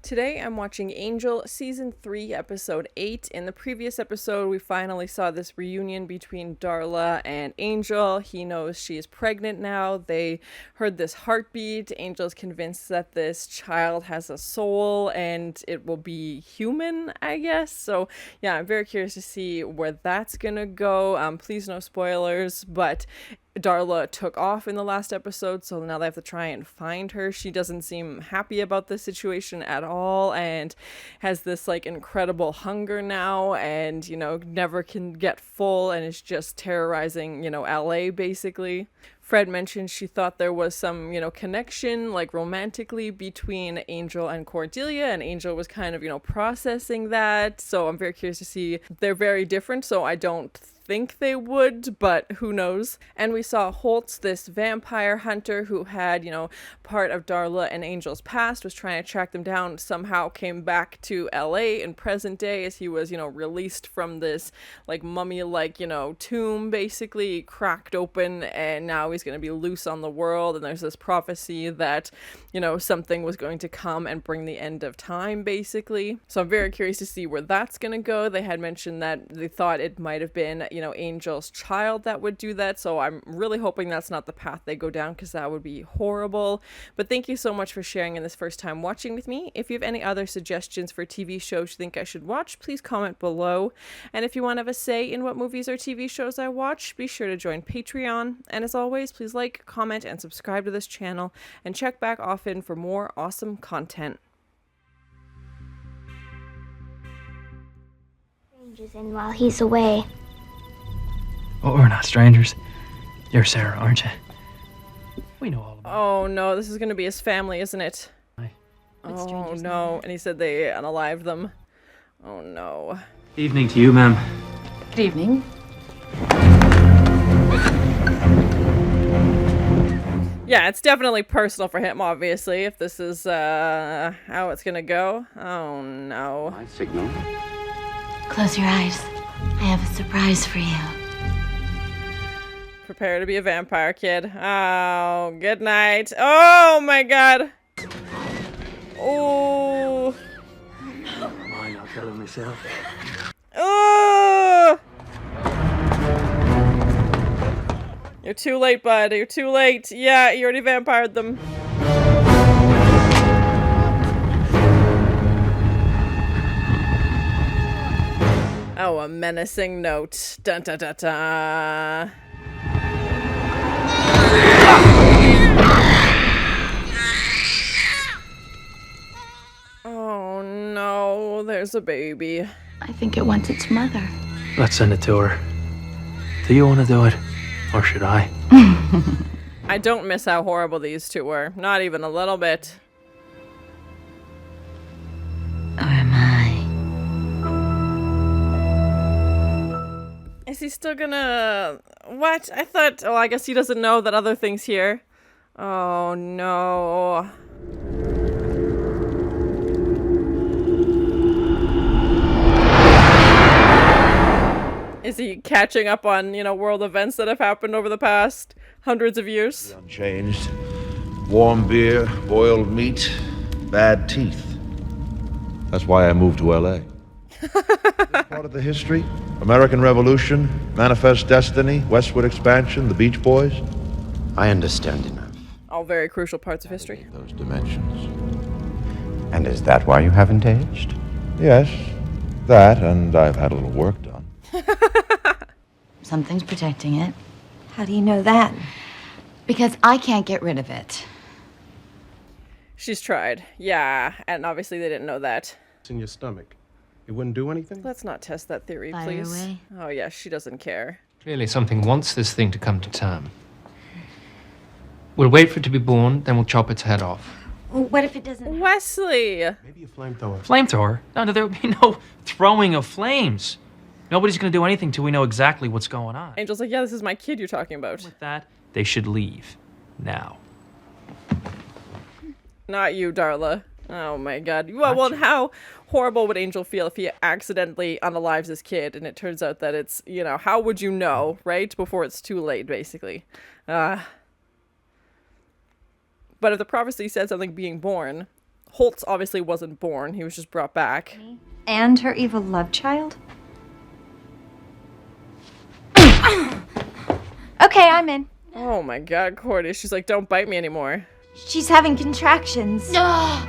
Today I'm watching Angel Season 3, Episode 8. In the previous episode, we finally saw this reunion between Darla and Angel. He knows she is pregnant now. They heard this heartbeat. Angel's convinced that this child has a soul and it will be human, I guess. So yeah, I'm very curious to see where that's gonna go. Please no spoilers, but Darla took off in the last episode, so now they have to try and find her. She doesn't seem happy about this situation at all and has this like incredible hunger now and, you know, never can get full and is just terrorizing, you know, LA basically. Fred mentioned she thought there was some, you know, connection, like romantically, between Angel and Cordelia, and Angel was kind of, you know, processing that. So I'm very curious to see. They're very different, so I don't think they would, but who knows. And we saw Holtz, this vampire hunter who had, you know, part of Darla and Angel's past, was trying to track them down, somehow came back to LA in present day as he was, you know, released from this like mummy-like, you know, tomb, basically cracked open, and now he's going to be loose on the world. And there's this prophecy that, you know, something was going to come and bring the end of time, basically. So I'm very curious to see where that's going to go. They had mentioned that they thought it might have been, you know, Angel's child that would do that, so I'm really hoping that's not the path they go down, because that would be horrible. But thank you so much for sharing in this first time watching with me. If you have any other suggestions for TV shows you think I should watch, please comment below. And if you want to have a say in what movies or TV shows I watch, be sure to join Patreon. And as always, please like, comment, and subscribe to this channel, and check back often for more awesome content. Changes in while he's away. Oh, we're not strangers. You're Sarah, aren't you? We know all about Oh no, this is gonna be his family, isn't it? Hi. Oh no, and he said they unalived them. Oh no. Evening to you, ma'am. Good evening. Yeah, it's definitely personal for him, obviously, if this is how it's gonna go. Oh no. My signal. Close your eyes. I have a surprise for you. Prepare to be a vampire, kid. Oh, good night. Oh my god. Oh. Mine, I'll tell him myself. Oh. You're too late, bud. You're too late. Yeah, you already vampired them. Oh, a menacing note. Dun dun dun dun. Oh no, there's a baby. I think it wants its mother. Let's send it to her. Do you want to do it? Or should I? I don't miss how horrible these two were. Not even a little bit. Or am I? Is he still gonna... What? I thought... Oh, I guess he doesn't know that other thing's here. Oh, no. Is he catching up on, you know, world events that have happened over the past hundreds of years? Unchanged. Warm beer, boiled meat, bad teeth. That's why I moved to LA. This part of the history? American Revolution, Manifest Destiny, Westward Expansion, the Beach Boys? I understand enough. All very crucial parts of history. Those dimensions. And is that why you haven't aged? Yes, that, and I've had a little work done. Something's protecting it. How do you know that? Because I can't get rid of it. She's tried. Yeah, and obviously they didn't know that. It's in your stomach. It wouldn't do anything? Let's not test that theory, Fire please. away. Oh yeah, she doesn't care. Clearly something wants this thing to come to term. We'll wait for it to be born, then we'll chop its head off. Well, what if it doesn't? Wesley! Maybe a flamethrower. Flamethrower? No, there would be no throwing of flames. Nobody's going to do anything till we know exactly what's going on. Angel's like, yeah, this is my kid you're talking about. With that, they should leave. Now. Not you, Darla. Oh my god. Well, how horrible would Angel feel if he accidentally unalives his kid and it turns out that it's, you know, how would you know, right? Before it's too late, basically. But if the prophecy said something being born, Holtz obviously wasn't born. He was just brought back. And her evil love child? Okay, I'm in. Oh my god, Cordy. She's like, don't bite me anymore. She's having contractions. No!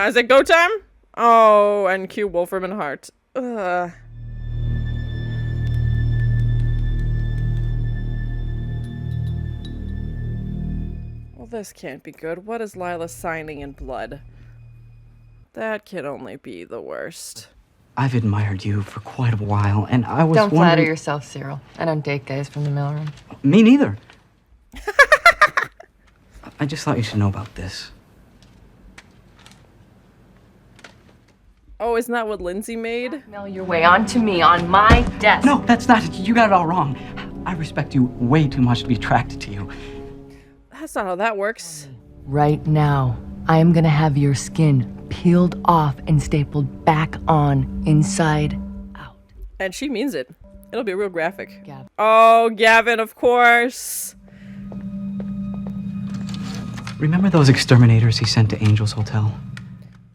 Is it go time? Oh, and cue Wolfram and Hart. Ugh. Well, this can't be good. What is Lila signing in blood? That can only be the worst. I've admired you for quite a while, and I was Don't wondering... flatter yourself, Cyril. I don't date guys from the mailroom. Me neither. I just thought you should know about this. Oh, isn't that what Lindsay made? Mail your way onto me on my desk. No, that's not it. You got it all wrong. I respect you way too much to be attracted to you. That's not how that works. Right now, I am gonna have your skin peeled off and stapled back on inside out. And she means it. It'll be real graphic. Gavin. Oh, Gavin, of course. Remember those exterminators he sent to Angel's Hotel?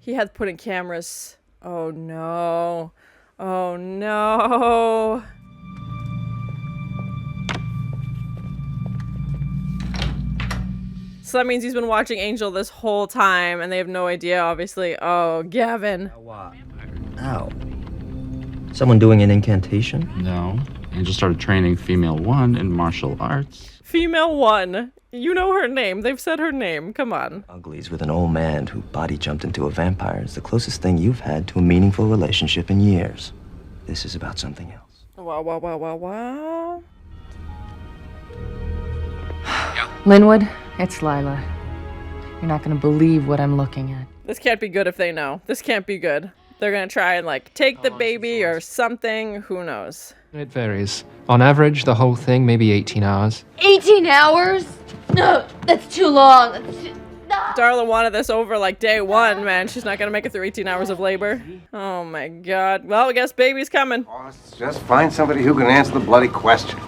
He had put in cameras. Oh no. Oh no. So that means he's been watching Angel this whole time and they have no idea, obviously. Oh, Gavin. Ow. Someone doing an incantation? No. Angel started training Female 1 in martial arts. Female 1. You know her name. They've said her name. Come on. Uglies with an old man who body jumped into a vampire is the closest thing you've had to a meaningful relationship in years. This is about something else. Wow, wow, wow, wow, wow. Linwood, it's Lila. You're not gonna believe what I'm looking at. This can't be good if they know. This can't be good. They're gonna try and, like, take the baby or something. Who knows? It varies. On average, the whole thing, maybe 18 hours. 18 hours? No, that's too long. No. Darla wanted this over, like, day one, man. She's not gonna make it through 18 hours of labor. Oh, my God. Well, I guess baby's coming. Just find somebody who can answer the bloody question.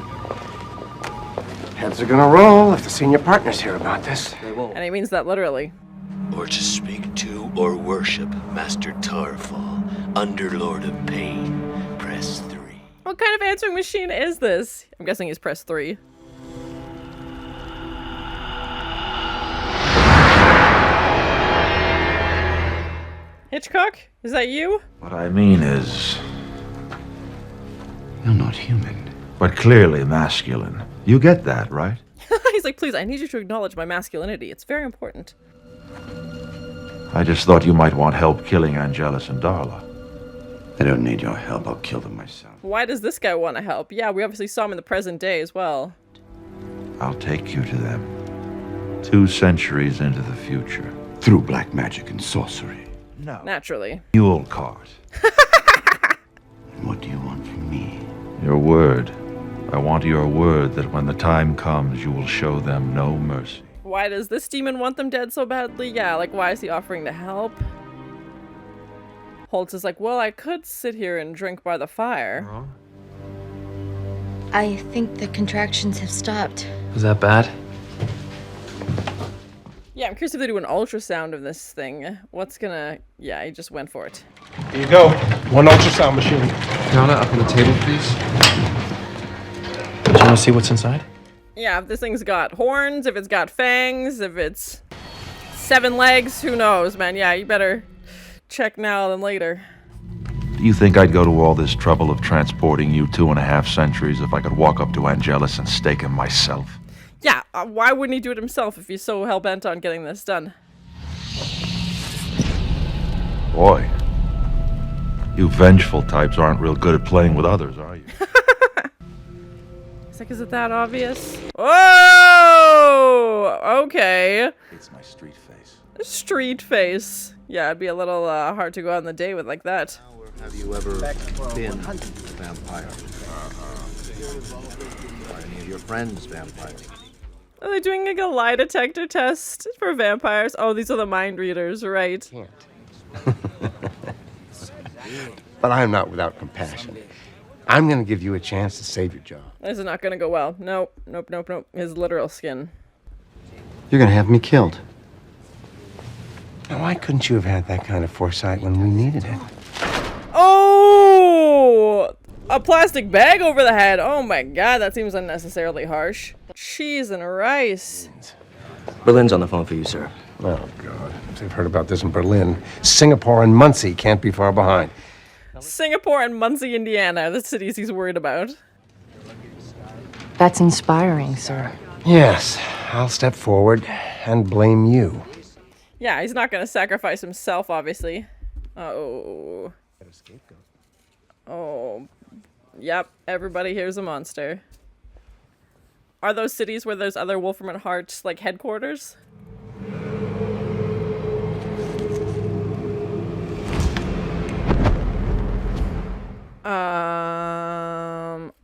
Heads are gonna roll if the senior partners hear about this. And he means that literally. Or to speak to or worship Master Tarfall, Underlord of Pain. Press 3. What kind of answering machine is this? I'm guessing he's press 3. Hitchcock? Is that you? What I mean is, you're not human, but clearly masculine. You get that, right? He's like, please, I need you to acknowledge my masculinity. It's very important. I just thought you might want help killing Angelus and Darla. I don't need your help. I'll kill them myself. Why does this guy want to help? Yeah, we obviously saw him in the present day as well. I'll take you to them. 2 centuries into the future. Through black magic and sorcery. No. Naturally. Mule cart. And what do you want from me? Your word. I want your word that when the time comes, you will show them no mercy. Why does this demon want them dead so badly? Yeah, like, why is he offering to help? Holtz is like, well, I could sit here and drink by the fire. I think the contractions have stopped. Was that bad? Yeah, I'm curious if they do an ultrasound of this thing. What's gonna... Yeah, he just went for it. Here you go. 1 ultrasound machine. Fiona, up on the table, please. Do you want to see what's inside? Yeah, if this thing's got horns, if it's got fangs, if it's 7 legs, who knows, man. Yeah, you better check now than later. You think I'd go to all this trouble of transporting you 2.5 centuries if I could walk up to Angelus and stake him myself? Yeah, why wouldn't he do it himself if he's so hell-bent on getting this done? Boy, you vengeful types aren't real good at playing with others, are you? It's like, is it that obvious? Whoa! Okay. It's my street face. Street face. Yeah, it'd be a little hard to go on the date with like that. Have you ever been a vampire? Are any of your friends vampires? Are they doing like a lie detector test for vampires? Oh, these are the mind readers, right? But I'm not without compassion. I'm gonna give you a chance to save your job. This is not gonna go well. Nope, nope, nope, nope. His literal skin. You're gonna have me killed. Now, why couldn't you have had that kind of foresight when we needed it? Oh! A plastic bag over the head. Oh my god, that seems unnecessarily harsh. Cheese and rice. Berlin's on the phone for you, sir. Oh, God. If they've heard about this in Berlin, Singapore and Muncie can't be far behind. Singapore and Muncie, Indiana, the cities he's worried about. That's inspiring, sir. Yes, I'll step forward and blame you. Yeah, he's not gonna sacrifice himself, obviously. Oh. Oh. Yep, everybody here's a monster. Are those cities where there's other Wolfram and Hart, like, headquarters?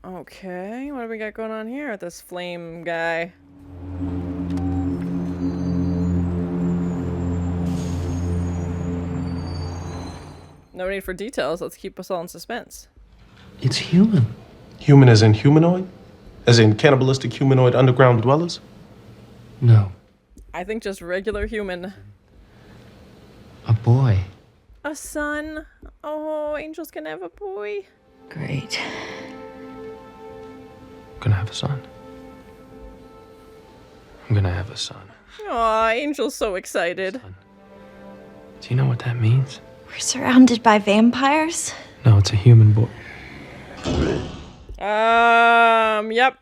Okay, what do we got going on here with this flame guy? No need for details, let's keep us all in suspense. It's human. Human as in humanoid? As in cannibalistic humanoid underground dwellers? No. I think just regular human. A boy. A son? Oh, Angel's gonna have a boy. Great. I'm gonna have a son. I'm gonna have a son. Aw, Angel's so excited. Do you know what that means? We're surrounded by vampires? No, it's a human boy.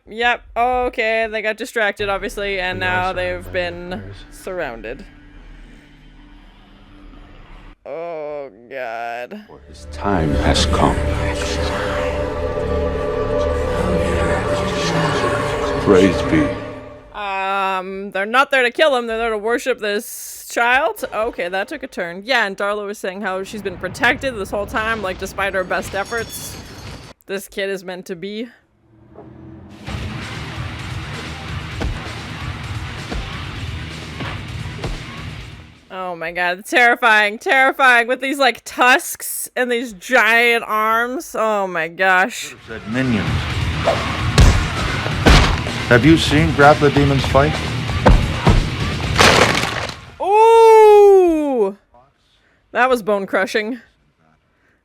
Yep. Okay, they got distracted, obviously, and now they've been surrounded. Oh, God. His time has come. Praise be. They're not there to kill him, they're there to worship this child? Okay, that took a turn. Yeah, and Darla was saying how she's been protected this whole time, like, despite her best efforts. This kid is meant to be. Oh my god, terrifying, terrifying, with these, like, tusks and these giant arms. Oh my gosh. Said minions. Have you seen Grappler Demons fight? Ooh! That was bone crushing.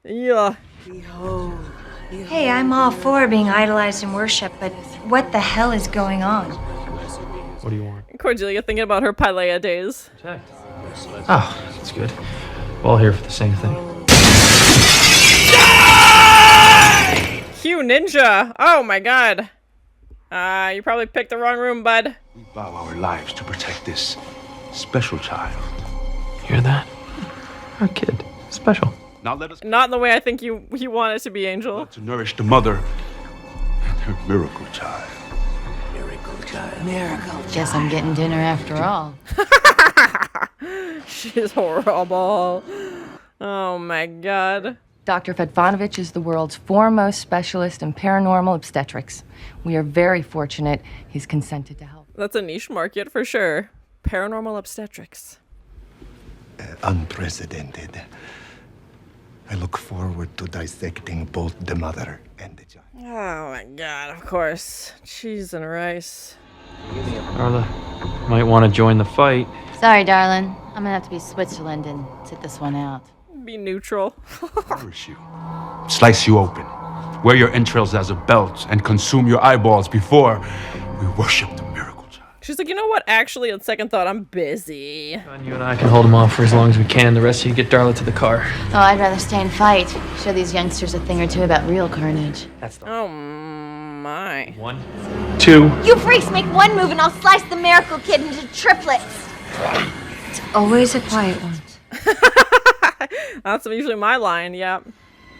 Yeah. Hey, I'm all for being idolized and worshipped, but what the hell is going on? What do you want? Cordelia thinking about her Pylea days. Check. Oh, that's good. We're all here for the same thing. Q Ninja! Oh my god. You probably picked the wrong room, bud. We bow our lives to protect this special child. Hear that? Our kid. Special. Now let us Not in the way I think you want it to be, Angel. to nourish the mother and her miracle child. Guess I'm getting dinner after all. She's horrible. Oh my god. Dr. Fedfanovich is the world's foremost specialist in paranormal obstetrics. We are very fortunate he's consented to help. That's a niche market for sure. Paranormal obstetrics. Unprecedented. I look forward to dissecting both the mother and the child. Oh my god, of course. Cheese and rice. Darla, might want to join the fight. Sorry, darling. I'm gonna have to be Switzerland and sit this one out. Be neutral. Nourish you. Slice you open. Wear your entrails as a belt and consume your eyeballs before we worship the miracle child. She's like, you know what? Actually, on second thought, I'm busy. You and I can hold him off for as long as we can. The rest of you get Darla to the car. Oh, I'd rather stay and fight. Show these youngsters a thing or two about real carnage. That's the Oh my. 1, 2. You freaks make one move and I'll slice the miracle kid into triplets. It's always a quiet one. That's usually my line, yep.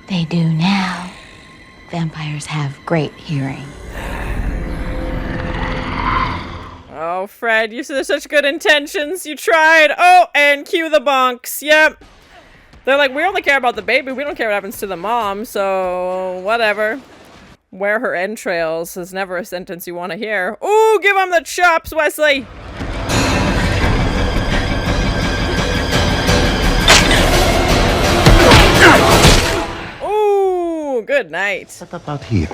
They do now. Vampires have great hearing. Oh, Fred, you said such good intentions. You tried. Oh, and cue the bonks. Yep. They're like, we only care about the baby. We don't care what happens to the mom, so whatever. Wear her entrails is never a sentence you want to hear. Ooh, give him the chops, Wesley. Ooh, good night. What about here?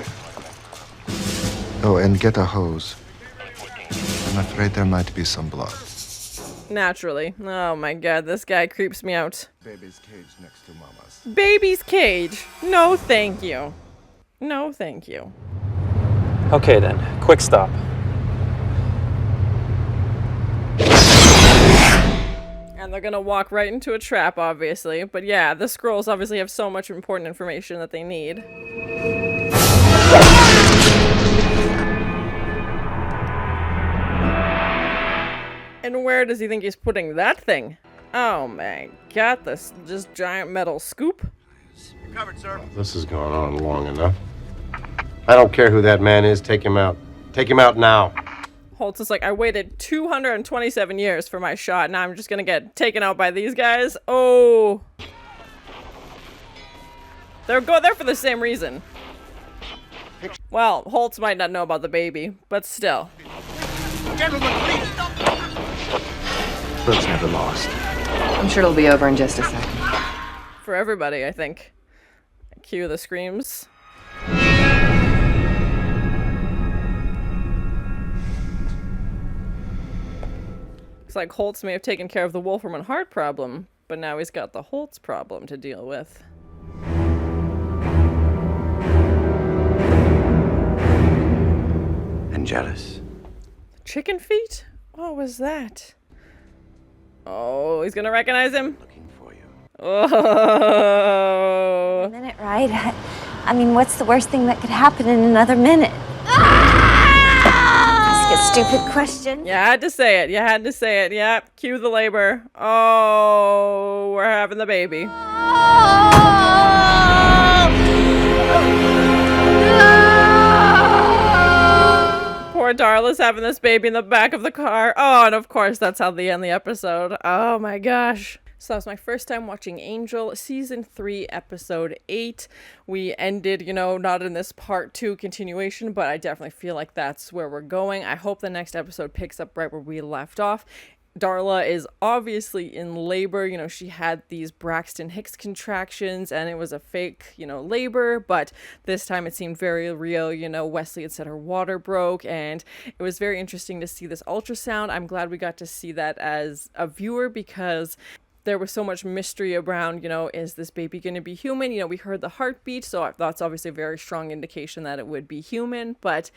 Oh, and get a hose. I'm afraid there might be some blood. Naturally. Oh my god, this guy creeps me out. Baby's cage next to Mama's. Baby's cage. No, thank you. No, thank you. Okay then, quick stop. And they're gonna walk right into a trap, obviously. But yeah, the scrolls obviously have so much important information that they need. And where does he think he's putting that thing? Oh my god, this just giant metal scoop. You're covered, sir. This has gone on long enough. I don't care who that man is. Take him out. Take him out now. Holtz is like, I waited 227 years for my shot. Now I'm just gonna get taken out by these guys. Oh. They're there for the same reason. Well, Holtz might not know about the baby, but still. Gentlemen, please stop. Brooke's never lost. I'm sure it'll be over in just a second. For everybody, I think. Cue the screams. Looks like Holtz may have taken care of the Wolfram and Hart problem, but now he's got the Holtz problem to deal with. And jealous. Chicken feet? What was that? Oh, he's gonna recognize him? Looking for you. Oh. A minute, right? I mean, what's the worst thing that could happen in another minute? Ask a stupid question. You had to say it. You had to say it. Yep. Cue the labor. Oh, we're having the baby. Poor Darla's having this baby in the back of the car. Oh, and of course, that's how they end the episode. Oh my gosh. So that was my first time watching Angel, Season 3, Episode 8. We ended, not in this Part 2 continuation, but I definitely feel like that's where we're going. I hope the next episode picks up right where we left off. Darla is obviously in labor. She had these Braxton Hicks contractions and it was a fake, labor, but this time it seemed very real. Wesley had said her water broke and it was very interesting to see this ultrasound. I'm glad we got to see that as a viewer because there was so much mystery around, is this baby going to be human? We heard the heartbeat, so that's obviously a very strong indication that it would be human, but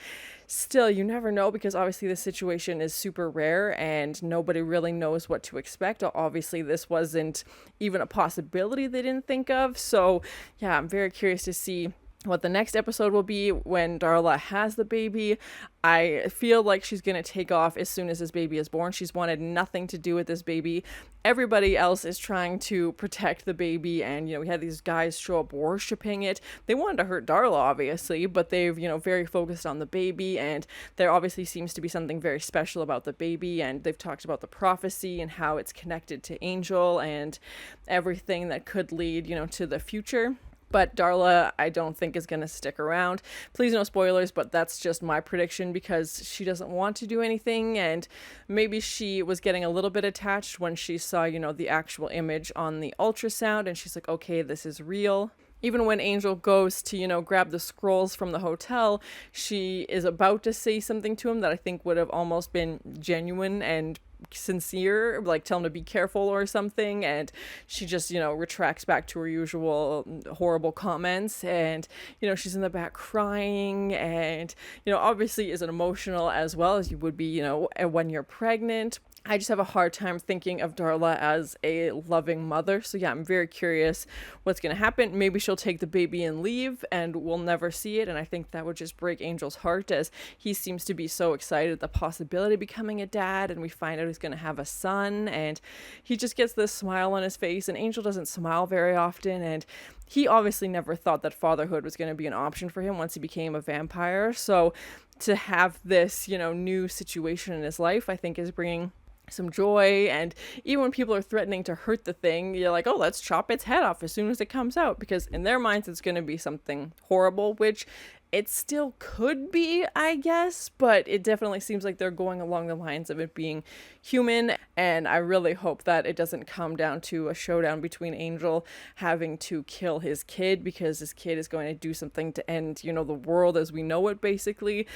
still, you never know because obviously this situation is super rare and nobody really knows what to expect. Obviously, this wasn't even a possibility they didn't think of, so yeah, I'm very curious to see what the next episode will be when Darla has the baby. I feel like she's going to take off as soon as this baby is born. She's wanted nothing to do with this baby. Everybody else is trying to protect the baby and, we had these guys show up worshiping it. They wanted to hurt Darla, obviously, but they've, very focused on the baby and there obviously seems to be something very special about the baby and they've talked about the prophecy and how it's connected to Angel and everything that could lead, to the future. But Darla, I don't think is going to stick around. Please no spoilers, but that's just my prediction because she doesn't want to do anything. And maybe she was getting a little bit attached when she saw, the actual image on the ultrasound. And she's like, okay, this is real. Even when Angel goes to, grab the scrolls from the hotel, she is about to say something to him that I think would have almost been genuine and sincere, like tell him to be careful or something, and she just retracts back to her usual horrible comments and she's in the back crying and obviously isn't emotional as well as you would be when you're pregnant. I just have a hard time thinking of Darla as a loving mother. So yeah, I'm very curious what's going to happen. Maybe she'll take the baby and leave and we'll never see it. And I think that would just break Angel's heart as he seems to be so excited at the possibility of becoming a dad. And we find out he's going to have a son and he just gets this smile on his face and Angel doesn't smile very often. And he obviously never thought that fatherhood was going to be an option for him once he became a vampire. So to have this, new situation in his life, I think is bringing some joy. And even when people are threatening to hurt the thing, you're like, oh, let's chop its head off as soon as it comes out, because in their minds it's going to be something horrible, which It still could be, I guess, but it definitely seems like they're going along the lines of it being human, and I really hope that it doesn't come down to a showdown between Angel having to kill his kid, because his kid is going to do something to end, the world as we know it, basically.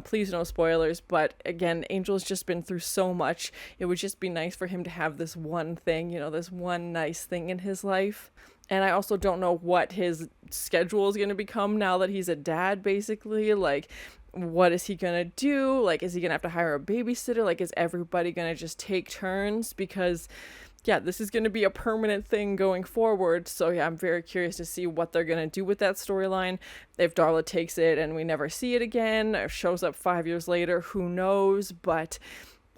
Please no spoilers, but again, Angel's just been through so much. It would just be nice for him to have this one thing, this one nice thing in his life. And I also don't know what his schedule is going to become now that he's a dad, basically. Like, what is he going to do? Like, is he going to have to hire a babysitter? Like, is everybody going to just take turns? Because, yeah, this is going to be a permanent thing going forward. So, yeah, I'm very curious to see what they're going to do with that storyline. If Darla takes it and we never see it again, or shows up 5 years later, who knows? But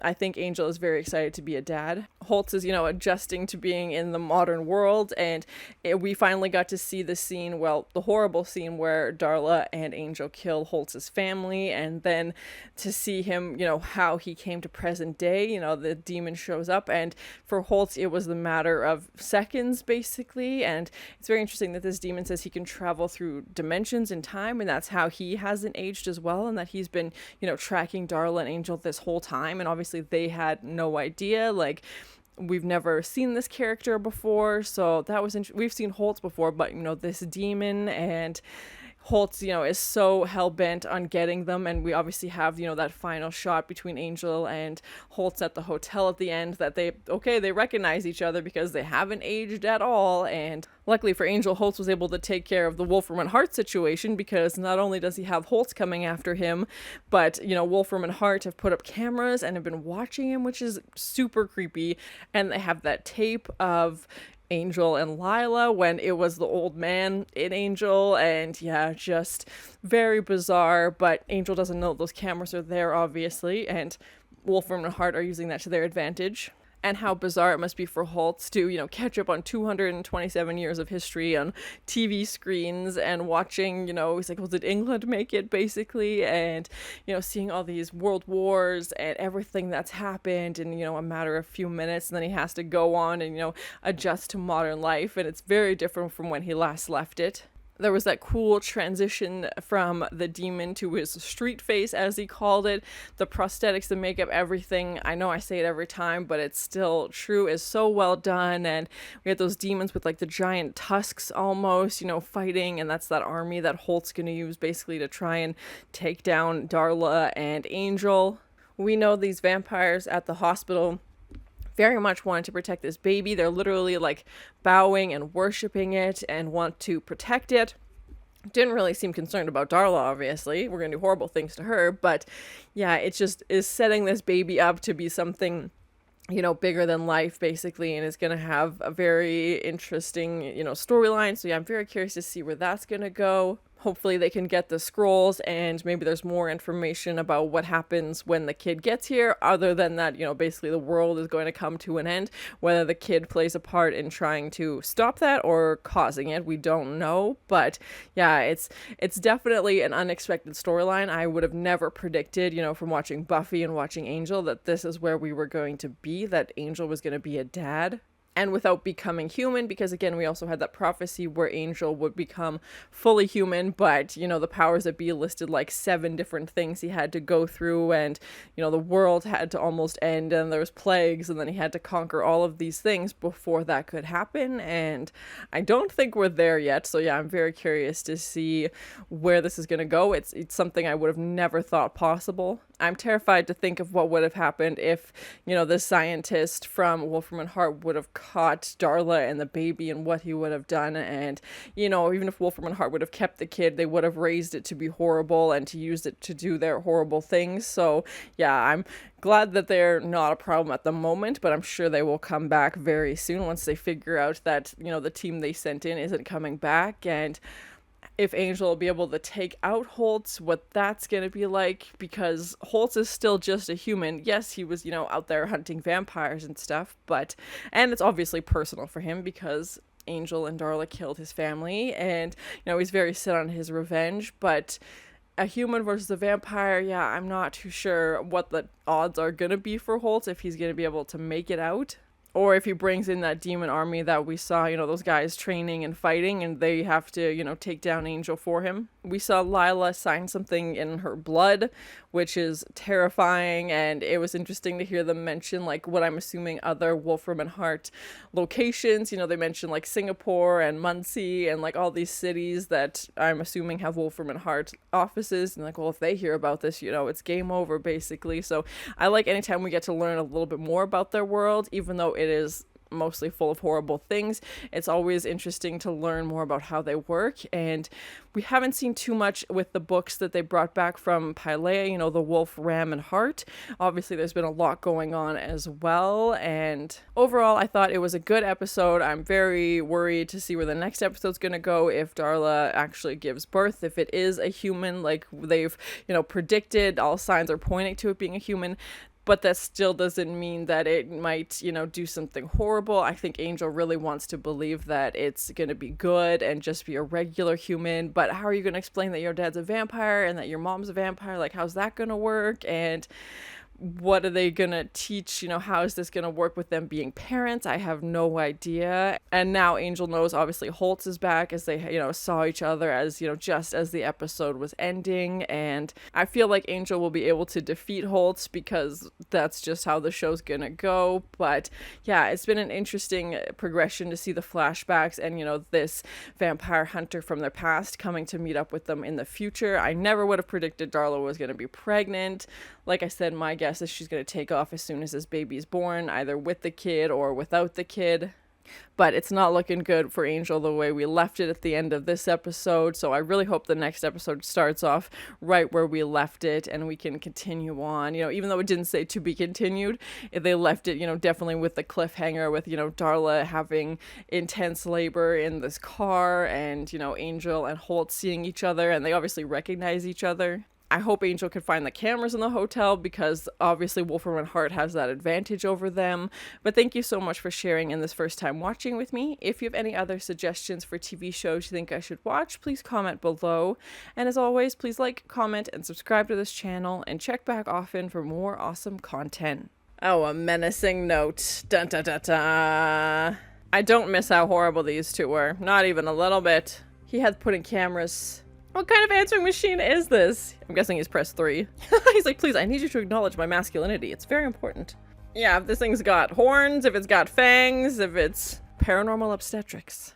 I think Angel is very excited to be a dad. Holtz is, adjusting to being in the modern world, and we finally got to see the scene, the horrible scene where Darla and Angel kill Holtz's family, and then to see him, how he came to present day, the demon shows up, and for Holtz, it was the matter of seconds, basically, and it's very interesting that this demon says he can travel through dimensions in time, and that's how he hasn't aged as well, and that he's been, tracking Darla and Angel this whole time, and obviously they had no idea. Like, we've never seen this character before, so that was we've seen Holtz before, but this demon, and Holtz, is so hell-bent on getting them, and we obviously have, that final shot between Angel and Holtz at the hotel at the end that they recognize each other because they haven't aged at all, and luckily for Angel, Holtz was able to take care of the Wolfram and Hart situation, because not only does he have Holtz coming after him, but, Wolfram and Hart have put up cameras and have been watching him, which is super creepy, and they have that tape of Angel and Lila when it was the old man in Angel, and yeah, just very bizarre, but Angel doesn't know those cameras are there, obviously, and Wolfram and Hart are using that to their advantage. And how bizarre it must be for Holtz to, catch up on 227 years of history on TV screens and watching, he's like, well, did England make it, basically? And, seeing all these world wars and everything that's happened in, a matter of few minutes. And then he has to go on and, adjust to modern life. And it's very different from when he last left it. There was that cool transition from the demon to his street face, as he called it. The prosthetics, the makeup, everything. I know I say it every time, but it's still true. Is so well done. And we had those demons with like the giant tusks almost, fighting. And that's that army that Holt's going to use basically to try and take down Darla and Angel. We know these vampires at the hospital very much wanted to protect this baby. They're literally like bowing and worshiping it and want to protect it. Didn't really seem concerned about Darla, obviously. We're gonna do horrible things to her, but yeah, it just is setting this baby up to be something, bigger than life, basically, and is going to have a very interesting, storyline. So yeah, I'm very curious to see where that's going to go. Hopefully they can get the scrolls, and maybe there's more information about what happens when the kid gets here, other than that, basically the world is going to come to an end. Whether the kid plays a part in trying to stop that or causing it, we don't know. But yeah, it's definitely an unexpected storyline. I would have never predicted, from watching Buffy and watching Angel, that this is where we were going to be, that Angel was going to be a dad. And without becoming human, because again, we also had that prophecy where Angel would become fully human, but, the powers that be listed like 7 different things he had to go through, and, the world had to almost end, and there was plagues, and then he had to conquer all of these things before that could happen, and I don't think we're there yet, so yeah, I'm very curious to see where this is going to go. It's something I would have never thought possible. I'm terrified to think of what would have happened if, the scientist from Wolfram and Hart would have caught Darla and the baby, and what he would have done. And, even if Wolfram and Hart would have kept the kid, they would have raised it to be horrible and to use it to do their horrible things. So yeah, I'm glad that they're not a problem at the moment, but I'm sure they will come back very soon once they figure out that, the team they sent in isn't coming back. And if Angel will be able to take out Holtz, what that's going to be like, because Holtz is still just a human. Yes, he was, out there hunting vampires and stuff, and it's obviously personal for him because Angel and Darla killed his family, and, he's very set on his revenge, but a human versus a vampire, yeah, I'm not too sure what the odds are going to be for Holtz, if he's going to be able to make it out. Or if he brings in that demon army that we saw, those guys training and fighting, and they have to, take down Angel for him. We saw Lila sign something in her blood, which is terrifying, and it was interesting to hear them mention, like, what I'm assuming other Wolfram and Hart locations. You know, they mentioned, like, Singapore and Muncie and, like, all these cities that I'm assuming have Wolfram and Hart offices, and, like, well, if they hear about this, you know, it's game over, basically. So I like anytime we get to learn a little bit more about their world, even though it is mostly full of horrible things. It's always interesting to learn more about how they work, and we haven't seen too much with the books that they brought back from Pylea, you know, the Wolfram and Hart. Obviously there's been a lot going on as well, and overall I thought it was a good episode. I'm very worried to see where the next episode's gonna go, if Darla actually gives birth, if it is a human like they've, you know, predicted. All signs are pointing to it being a human. But that still doesn't mean that it might, you know, do something horrible. I think Angel really wants to believe that it's going to be good and just be a regular human. But how are you going to explain that your dad's a vampire and that your mom's a vampire? Like, how's that going to work? And what are they gonna teach? You know, how is this gonna work with them being parents? I have no idea. And now Angel knows, obviously, Holtz is back, as they, you know, saw each other as, you know, just as the episode was ending. And I feel like Angel will be able to defeat Holtz, because that's just how the show's gonna go. But yeah, it's been an interesting progression to see the flashbacks and, you know, this vampire hunter from their past coming to meet up with them in the future. I never would have predicted Darla was gonna be pregnant. Like I said, my guess is she's going to take off as soon as this baby's born, either with the kid or without the kid. But it's not looking good for Angel the way we left it at the end of this episode. So I really hope the next episode starts off right where we left it and we can continue on. You know, even though it didn't say to be continued, if they left it, you know, definitely with the cliffhanger with, you know, Darla having intense labor in this car and, you know, Angel and Holt seeing each other, and they obviously recognize each other. I hope Angel could find the cameras in the hotel, because obviously Wolfram and Hart has that advantage over them. But thank you so much for sharing in this first time watching with me. If you have any other suggestions for TV shows you think I should watch, please comment below. And as always, please like, comment, and subscribe to this channel, and check back often for more awesome content. Oh, a menacing note. Dun dun dun dun. I don't miss how horrible these two were. Not even a little bit. He had put in cameras. What kind of answering machine is this? I'm guessing he's pressed 3. He's like, please, I need you to acknowledge my masculinity. It's very important. Yeah, if this thing's got horns, if it's got fangs, if it's paranormal obstetrics.